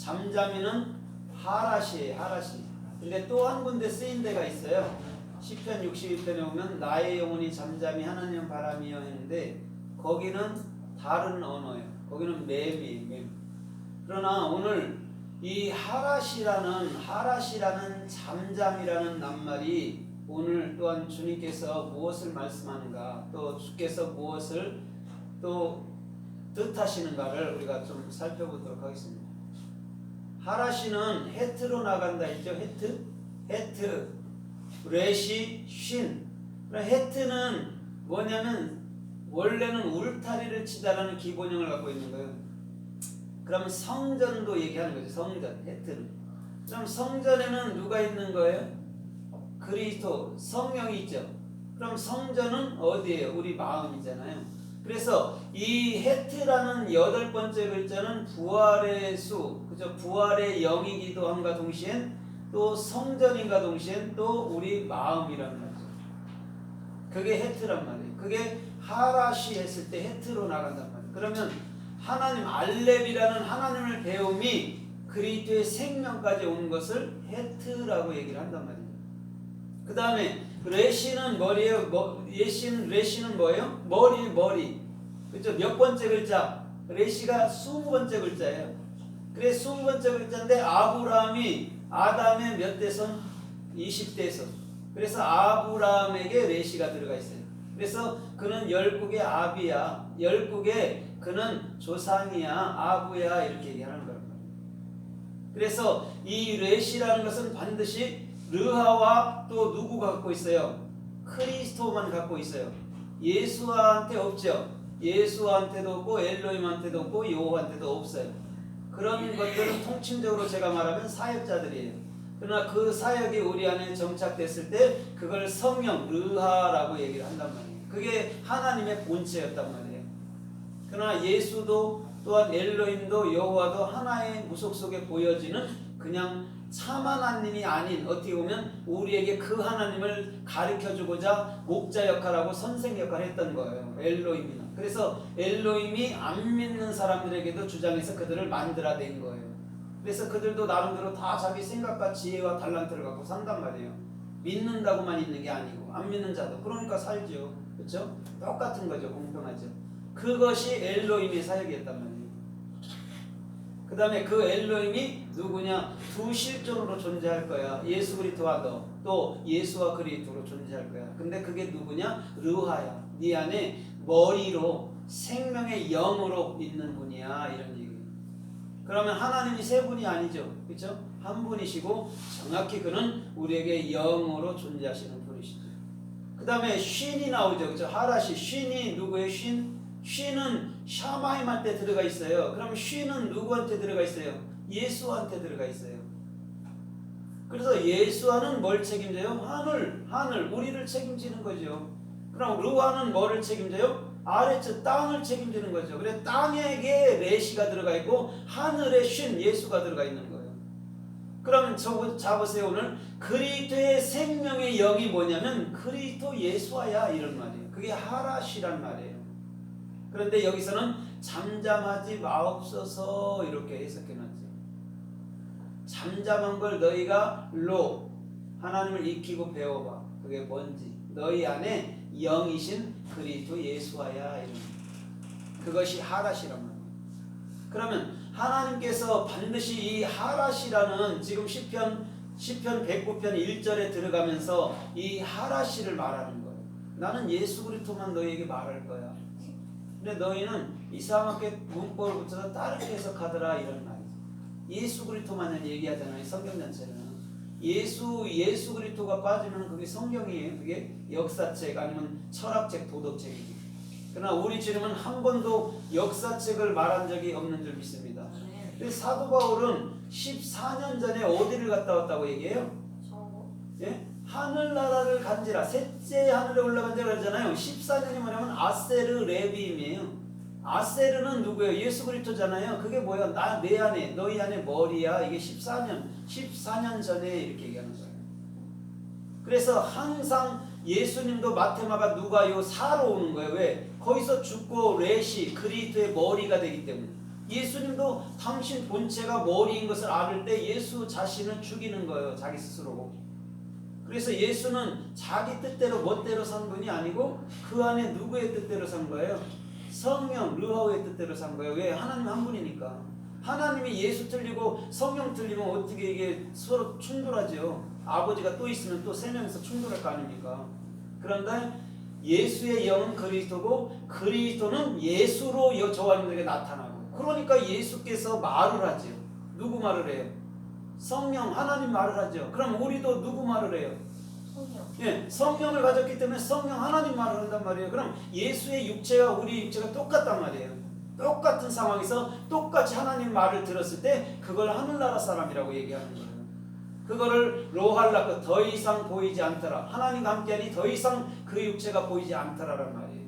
잠잠이는 하라시예요. 하라시. 근데 또 한 군데 쓰인 데가 있어요. 시편 61편에 보면 나의 영혼이 잠잠히 하나님 바람이여 했는데 거기는 다른 언어예요. 거기는 맴이에요. 맴. 그러나 오늘 이 하라시라는 잠잠이라는 낱말이 오늘 또한 주님께서 무엇을 말씀하는가, 또 주께서 무엇을 또 뜻하시는가를 우리가 좀 살펴보도록 하겠습니다. 하라시는 헤트로 나간다 했죠. 헤트, 레시, 쉰. 헤트는 뭐냐면 원래는 울타리를 치다라는 기본형을 갖고 있는 거예요. 그러면 성전도 얘기하는 거죠. 성전, 헤트는. 그럼 성전에는 누가 있는 거예요? 그리스도, 성령이 있죠. 그럼 성전은 어디예요? 우리 마음이잖아요. 그래서 이 헤트라는 8번째 글자는 부활의 수, 그죠? 부활의 영이기도 함과 동시엔 또 성전인가 동시엔 또 우리 마음이란 말이죠. 그게 헤트란 말이에요. 그게 하라시 했을 때 헤트로 나간단 말이에요. 그러면 하나님 알렙이라는 하나님을 배움이 그리스도의 생명까지 온 것을 헤트라고 얘기를 한단 말이에요. 그 다음에 레시는 머리예요. 레시는 뭐예요? 머리. 그렇죠? 몇 번째 글자? 레시가 20번째 글자예요. 그래 20번째 글자인데 아브라함이 아담의 몇 대손? 20대손. 그래서 아브라함에게 레시가 들어가 있어요. 그래서 그는 열국의 아비야. 열국의 그는 조상이야. 아부야. 이렇게 얘기하는 거란 말이에요. 그래서 이 레시라는 것은 반드시 르하와 또 누구가 갖고 있어요? 크리스토만 갖고 있어요. 예수한테 없죠. 예수한테도 없고 엘로힘한테도 없고 여호와한테도 없어요. 그런 것들은 통칭적으로 제가 말하면 사역자들이에요. 그러나 그 사역이 우리 안에 정착됐을 때 그걸 성령 르하라고 얘기를 한단 말이에요. 그게 하나님의 본체였단 말이에요. 그러나 예수도 또한 엘로힘도 여호와도 하나의 무속 속에 보여지는 그냥 참 하나님이 아닌, 어떻게 보면 우리에게 그 하나님을 가르쳐주고자 목자 역할하고 선생 역할을 했던 거예요. 엘로힘이나. 그래서 엘로힘이 안 믿는 사람들에게도 주장해서 그들을 만들어낸 거예요. 그래서 그들도 나름대로 다 자기 생각과 지혜와 달란트를 갖고 산단 말이에요. 믿는다고만 있는 게 아니고 안 믿는 자도 그러니까 살죠. 그렇죠? 똑같은 거죠. 공평하죠. 그것이 엘로힘의 사역이었단 말이에요. 그 다음에 그 엘로힘이 누구냐? 두 실존으로 존재할 거야. 예수 그리스도와 너, 또 예수와 그리스도로 존재할 거야. 근데 그게 누구냐? 르하야. 네 안에 머리로 생명의 영으로 있는 분이야. 이런 얘기예요. 그러면 하나님이 세 분이 아니죠. 그렇죠? 한 분이시고 정확히 그는 우리에게 영으로 존재하시는 분이시죠. 그 다음에 쉰이 나오죠. 그렇죠? 하라시. 쉰이 누구예요? 쉰은 샤마임 한테 들어가 있어요. 그럼 쉰은 누구한테 들어가 있어요? 예수한테 들어가 있어요. 그래서 예수와는 뭘 책임져요? 하늘, 우리를 책임지는 거죠. 그럼 르와는 뭐를 책임져요? 아래쪽 땅을 책임지는 거죠. 그래 땅에게 레시가 들어가 있고 하늘에 쉰 예수가 들어가 있는 거예요. 그러면 잡으세요. 오늘 그리스도의 생명의 영이 뭐냐면 그리스도 예수와야 이런 말이에요. 그게 하라시란 말이에요. 그런데 여기서는 잠잠하지 마옵소서 이렇게 해석해놨죠. 잠잠한 걸 너희가 하나님을 익히고 배워봐. 그게 뭔지. 너희 안에 영이신 그리스도 예수와야 이런. 그것이 하라시란 말이에요. 그러면 하나님께서 반드시 이 하라시라는 지금 시편 109편 1절에 들어가면서 이 하라시를 말하는 거예요. 나는 예수 그리스도만 너희에게 말할 거야. 근데 너희는 이상하게 문법을 붙여서 다르게 해석하더라 이런 말이죠. 예수 그리스도만을 얘기하잖아요. 성경 전체는. 예수 그리스도가 빠지면 그게 성경이에요. 그게 역사책 아니면 철학책, 도덕책이에요. 그러나 우리 주님은 한 번도 역사책을 말한 적이 없는 줄 믿습니다. 사도 바울은 14년 전에 어디를 갔다 왔다고 얘기해요? 예? 하늘나라를 간지라 셋째 하늘에 올라간 자가 그러잖아요. 14년이 뭐냐면 아세르 레비임이에요. 아세르는 누구예요? 예수 그리스도잖아요. 그게 뭐야? 내 안에 너희 안에 머리야. 이게 14년 전에 이렇게 얘기하는 거예요. 그래서 항상 예수님도 마테마가 누가요? 사로 오는 거예요. 왜? 거기서 죽고 레시 그리스도의 머리가 되기 때문에. 예수님도 당신 본체가 머리인 것을 알을 때 예수 자신을 죽이는 거예요. 자기 스스로. 그래서 예수는 자기 뜻대로 멋대로 산 분이 아니고 그 안에 누구의 뜻대로 산 거예요? 성령 르하우의 뜻대로 산 거예요. 왜? 하나님 한 분이니까. 하나님이 예수 틀리고 성령 틀리면 어떻게 이게 서로 충돌하죠. 아버지가 또 있으면 또 세 명이서 충돌할 거 아닙니까? 그런데 예수의 영은 그리스도고 그리스도는 예수로 저하님들에게 나타나고, 그러니까 예수께서 말을 하죠. 누구 말을 해요? 성령 하나님 말을 하죠. 그럼 우리도 누구 말을 해요? 성령. 예, 성령을 가졌기 때문에 성령 하나님 말을 한단 말이에요. 그럼 예수의 육체와 우리 육체가 똑같단 말이에요. 똑같은 상황에서 똑같이 하나님 말을 들었을 때 그걸 하늘나라 사람이라고 얘기하는 거예요. 그거를 로할라크 더 이상 보이지 않더라. 하나님과 함께하니 더 이상 그 육체가 보이지 않더라란 말이에요.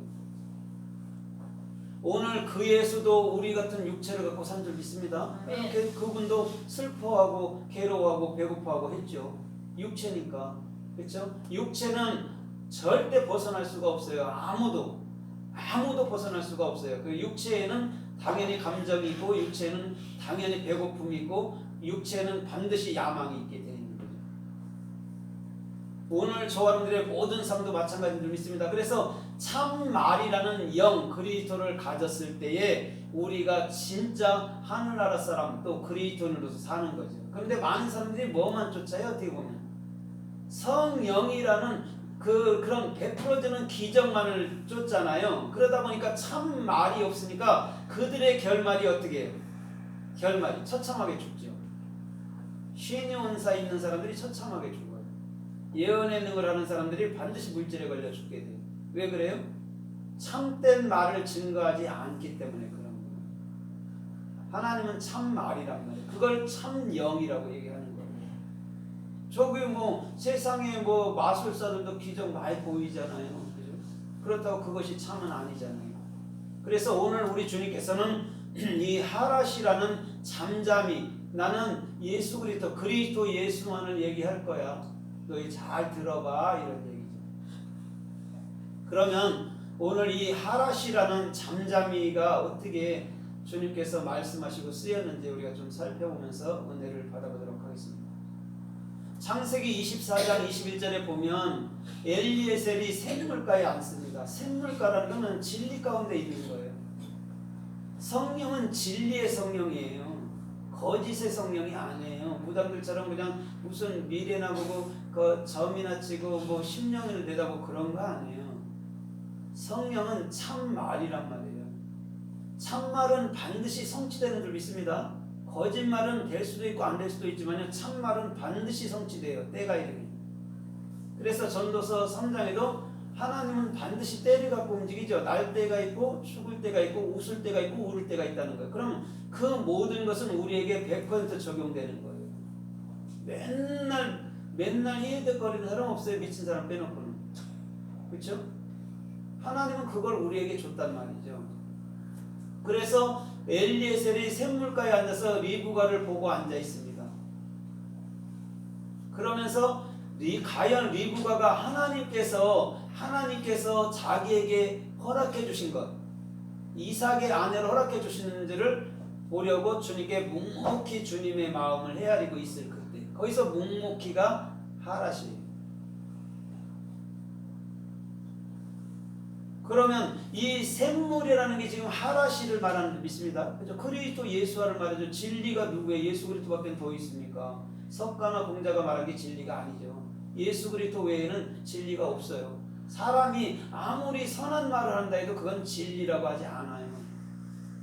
오늘 그 예수도 우리 같은 육체를 갖고 산 줄 믿습니다. 네. 그분도 슬퍼하고 괴로워하고 배고파하고 했죠. 육체니까. 그렇죠? 육체는 절대 벗어날 수가 없어요. 아무도 벗어날 수가 없어요. 그 육체에는 당연히 감정이 있고, 육체는 당연히 배고픔이 있고, 육체는 반드시 야망이 있게 되어 있는 거죠. 오늘 저와 여러분들의 모든 삶도 마찬가지인 줄 믿습니다. 그래서 참 말이라는 영 그리스도를 가졌을 때에 우리가 진짜 하늘나라 사람 또 그리스도인으로서 사는 거죠. 그런데 많은 사람들이 뭐만 쫓아요? 어떻게 보면 성령이라는 그런 100%는 기적만을 쫓잖아요. 그러다 보니까 참 말이 없으니까 그들의 결말이 어떻게 해요? 결말이 처참하게 죽죠. 신이 온사 있는 사람들이 처참하게 죽어요. 예언의 능을 하는 사람들이 반드시 물질에 걸려 죽게 돼요. 왜 그래요? 참된 말을 증거하지 않기 때문에 그런 거예요. 하나님은 참 말이란 말이에요. 그걸 참 영이라고 얘기하는 거예요. 저기 뭐 세상에 뭐 마술사들도 기적 많이 보이잖아요. 그죠? 그렇다고 그것이 참은 아니잖아요. 그래서 오늘 우리 주님께서는 이 하라시라는 잠잠이, 나는 예수 그리스도 예수만을 얘기할 거야. 너희 잘 들어봐, 이런 얘기죠. 그러면 오늘 이 하라시라는 잠잠이가 어떻게 주님께서 말씀하시고 쓰였는지 우리가 좀 살펴보면서 은혜를 받아보도록 하겠습니다. 창세기 24장 21절에 보면 엘리에셀이 샘물가에 앉습니다. 샘물가라는 것은 진리 가운데 있는 거예요. 성령은 진리의 성령이에요. 거짓의 성령이 아니에요. 무당들처럼 그냥 무슨 미래나 보고 그 점이나 치고 뭐 심령을 내다보고 그런 거 아니에요. 성령은 참말이란 말이에요. 참말은 반드시 성취되는 줄 믿습니다. 거짓말은 될 수도 있고 안 될 수도 있지만 참말은 반드시 성취돼요. 때가 이르면. 그래서 전도서 3장에도 하나님은 반드시 때를 갖고 움직이죠. 날 때가 있고 죽을 때가 있고 웃을 때가 있고 울을 때가 있다는 거예요. 그럼 그 모든 것은 우리에게 100% 적용되는 거예요. 맨날 히히덕거리는 사람 없어요. 미친 사람 빼놓고는. 그렇죠? 하나님은 그걸 우리에게 줬단 말이죠. 그래서 엘리에셀이 샘물가에 앉아서 리브가를 보고 앉아 있습니다. 그러면서 과연 리브가가 하나님께서 자기에게 허락해 주신 것, 이삭의 아내를 허락해 주시는지를 보려고 주님께 묵묵히 주님의 마음을 헤아리고 있을 그때, 거기서 묵묵히가 하라시예요. 그러면 이 샘물이라는 게 지금 하라시를 말하는 줄 믿습니다. 그렇죠? 그리스도 예수와를 말하죠. 진리가 누구예요? 예수 그리스도밖에 더 있습니까? 석가나 공자가 말한 게 진리가 아니죠. 예수 그리스도 외에는 진리가 없어요. 사람이 아무리 선한 말을 한다 해도 그건 진리라고 하지 않아요.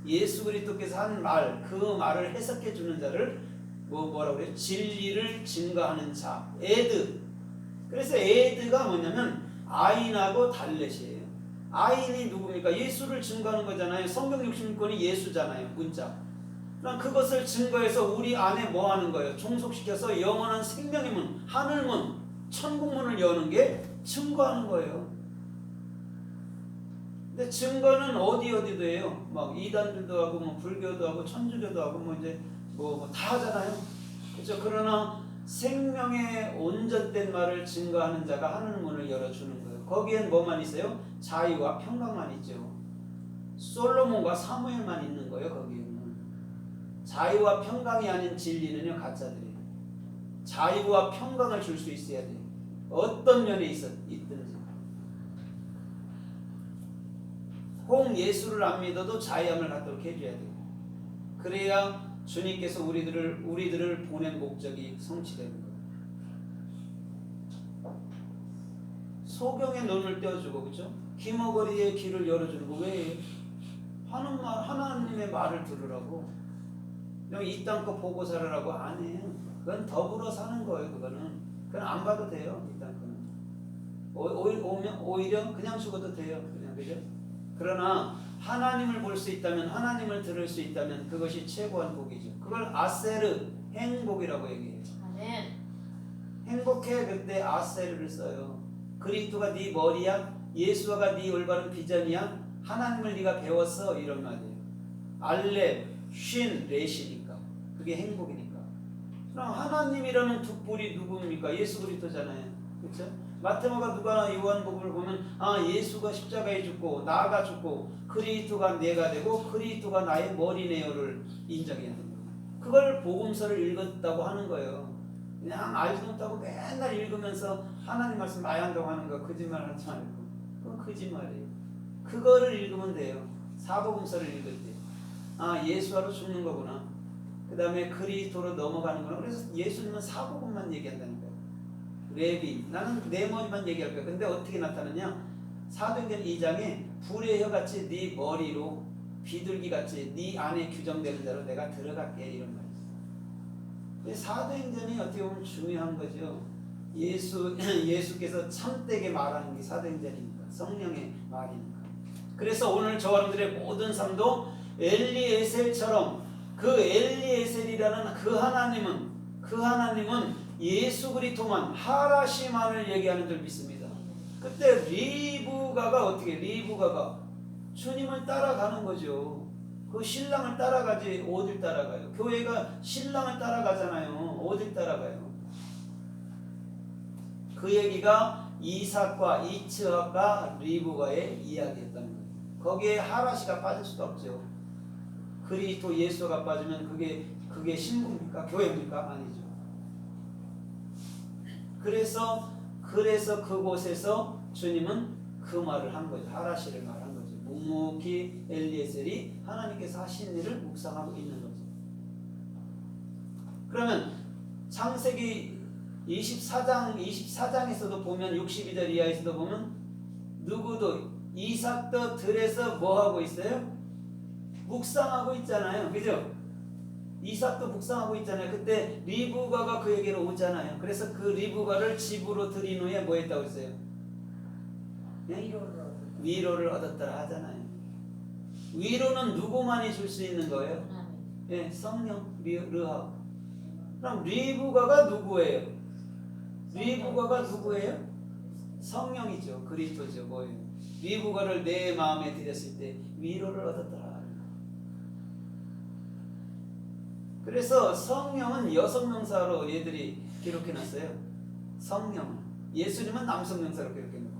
예수 그리스도께서 한 말, 그 말을 해석해 주는 자를 뭐라고 그래요? 진리를 증거하는 자, 에드. 그래서 에드가 뭐냐면 아인하고 달렛이에요. 아인이 누굽니까? 예수를 증거하는 거잖아요. 성경 66권이 예수잖아요. 문자. 그럼 그것을 증거해서 우리 안에 뭐 하는 거예요? 종속시켜서 영원한 생명의 문, 하늘문, 천국문을 여는 게 증거하는 거예요. 근데 증거는 어디도 해요. 막 이단들도 하고 뭐 불교도 하고 천주교도 하고 뭐 이제 뭐 다 하잖아요. 그렇죠? 그러나 생명의 온전된 말을 증거하는 자가 하늘문을 열어주는 거예요. 거기엔 뭐만 있어요? 자유와 평강만 있죠. 솔로몬과 사무엘만 있는 거예요. 거기에는. 자유와 평강이 아닌 진리는요 가짜들이에요. 자유와 평강을 줄 수 있어야 돼요. 어떤 면에 있든지. 혹 예수를 안 믿어도 자유함을 갖도록 해줘야 돼요. 그래야 주님께서 우리들을 보낸 목적이 성취되는 거예요. 소경의 눈을 떼어주고, 그렇죠? 기머거리의 길을 열어주는 거 왜? 하나님의 말을 들으라고. 이 땅 거 보고 살아라고 안 해요. 그건 더불어 사는 거예요. 그건 안 봐도 돼요. 이 땅 거는 오히려 그냥 죽어도 돼요. 그냥, 그죠? 그러나 하나님을 볼 수 있다면, 하나님을 들을 수 있다면 그것이 최고한 복이죠. 그걸 아세르, 행복이라고 얘기해요. 아멘. 행복해. 그때 아세르를 써요. 그리스도가 네 머리야? 예수가 네 올바른 비전이야? 하나님을 네가 배웠어? 이런 말이에요. 알렙, 쉰, 레시니까. 그게 행복이니까. 그럼 하나님이라는 두 뿔이 누굽니까? 예수 그리스도잖아요. 그렇죠? 마테마가 누가나 요한복음을 보면 예수가 십자가에 죽고 나가 죽고 그리스도가 내가 되고 그리스도가 나의 머리네요를 인정해야 됩니다. 그걸 복음서를 읽었다고 하는 거예요. 그냥 알지도 못하고 맨날 읽으면서 하나님 말씀 많이 한다고 하는 거 거짓말 하지 말고. 그건 거짓말이에요. 그거를 읽으면 돼요. 사복음서를 읽을 때 예수하러 죽는 거구나. 그 다음에 그리스도로 넘어가는구나. 그래서 예수님은 사복음만 얘기한다는 거예요. 레비, 나는 내 머리만 얘기할 거야. 근데 어떻게 나타나냐? 사도행전 2장에 불의 혀같이 네 머리로 비둘기같이 네 안에 규정되는 대로 내가 들어갈게 이런 말이에요. 사도행전이 어떻게 보면 중요한 거죠. 예수께서 참되게 말하는 게 사도행전이니까, 성령의 말이니까. 그래서 오늘 저 여러분들의 모든 삶도 엘리에셀처럼 그 엘리에셀이라는 그 하나님은 예수 그리스도만, 하라시만을 얘기하는 줄 믿습니다. 그때 리브가가 주님을 따라가는 거죠. 그 신랑을 따라가지 어딜 따라가요? 교회가 신랑을 따라가잖아요. 어딜 따라가요? 그 얘기가 이삭과 이츠학과 리브가의 이야기였다는 거예요. 거기에 하라시가 빠질 수도 없죠. 그리스도 예수가 빠지면 그게 신부입니까? 교회입니까? 아니죠. 그래서 그곳에서 주님은 그 말을 한 거죠. 하라시를 말한 거죠. 묵묵히 엘리에셀이 하나님께서 하신 일을 묵상하고 있는 거죠. 그러면 창세기 24장에서도 보면 62절 이하에서도 보면 누구도 이삭도 들에서 뭐 하고 있어요? 묵상하고 있잖아요. 그죠? 이삭도 묵상하고 있잖아요. 그때 리브가가 그에게로 오잖아요. 그래서 그 리브가를 집으로 들인 후에 뭐 했다고 했어요? 위로를 얻었더라 하잖아요. 위로는 누구만이 줄 수 있는 거예요? 예, 성령, 르하. 그럼 리브가가 누구예요? 리브가가 누구예요? 성령이죠. 그리스도죠. 뭐예요? 리브가를 내 마음에 들였을 때 위로를 얻었더라. 그래서 성령은 여성명사로 얘들이 기록해놨어요. 성령. 예수님은 남성명사로 기록해놓고.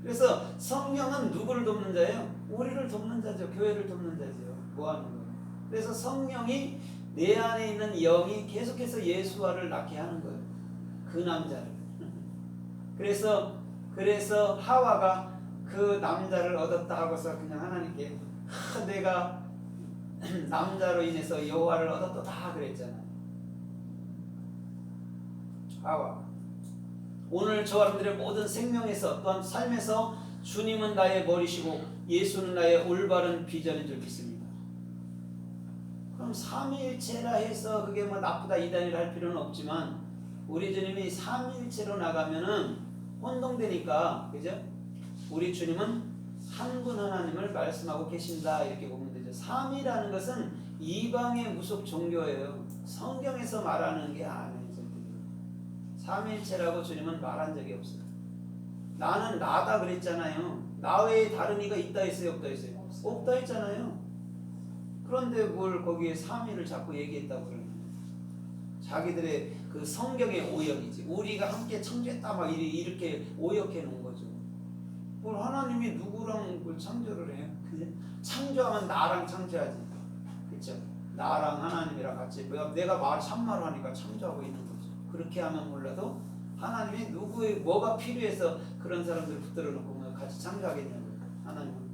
그래서 성령은 누구를 돕는 자예요? 우리를 돕는 자죠. 교회를 돕는 자죠. 뭐하는 거예요? 그래서 성령이 내 안에 있는 영이 계속해서 예수와를 낳게 하는 거예요. 그 남자를. 그래서 하와가 그 남자를 얻었다 하고서 그냥 하나님께 내가 남자로 인해서 여호와를 얻었다 그랬잖아요. 하와. 오늘 저 여러분들의 모든 생명에서 또한 삶에서 주님은 나의 머리시고 예수는 나의 올바른 비전인 줄 믿습니다. 그럼 삼위일체라 해서 그게 뭐 나쁘다 이단이라 할 필요는 없지만 우리 주님이 삼위일체로 나가면은 혼동되니까, 그죠? 우리 주님은 한 분 하나님을 말씀하고 계신다 이렇게 보면 되죠. 삼위라는 것은 이방의 무속 종교예요. 성경에서 말하는 게 아니에요. 삼위일체라고 주님은 말한 적이 없어요. 나는 나다 그랬잖아요. 나 외에 다른 이가 있다 했어요? 없다 했어요? 없다 했잖아요. 그런데 뭘 거기에 삼위를 자꾸 얘기했다고 그러는 거예요. 자기들의 그 성경의 오역이지. 우리가 함께 창조했다 막 이렇게 오역해 놓은 거죠. 뭘 하나님이 누구랑 뭘 창조를 해요? 창조하면 나랑 창조하지. 그렇죠? 나랑 하나님이랑 같이 내가 참말을 하니까 참조하고 있는 거죠. 그렇게 하면 몰라도 하나님이 누구의 뭐가 필요해서 그런 사람들을 붙들어 놓고 같이 참조하겠냐고요. 하나님은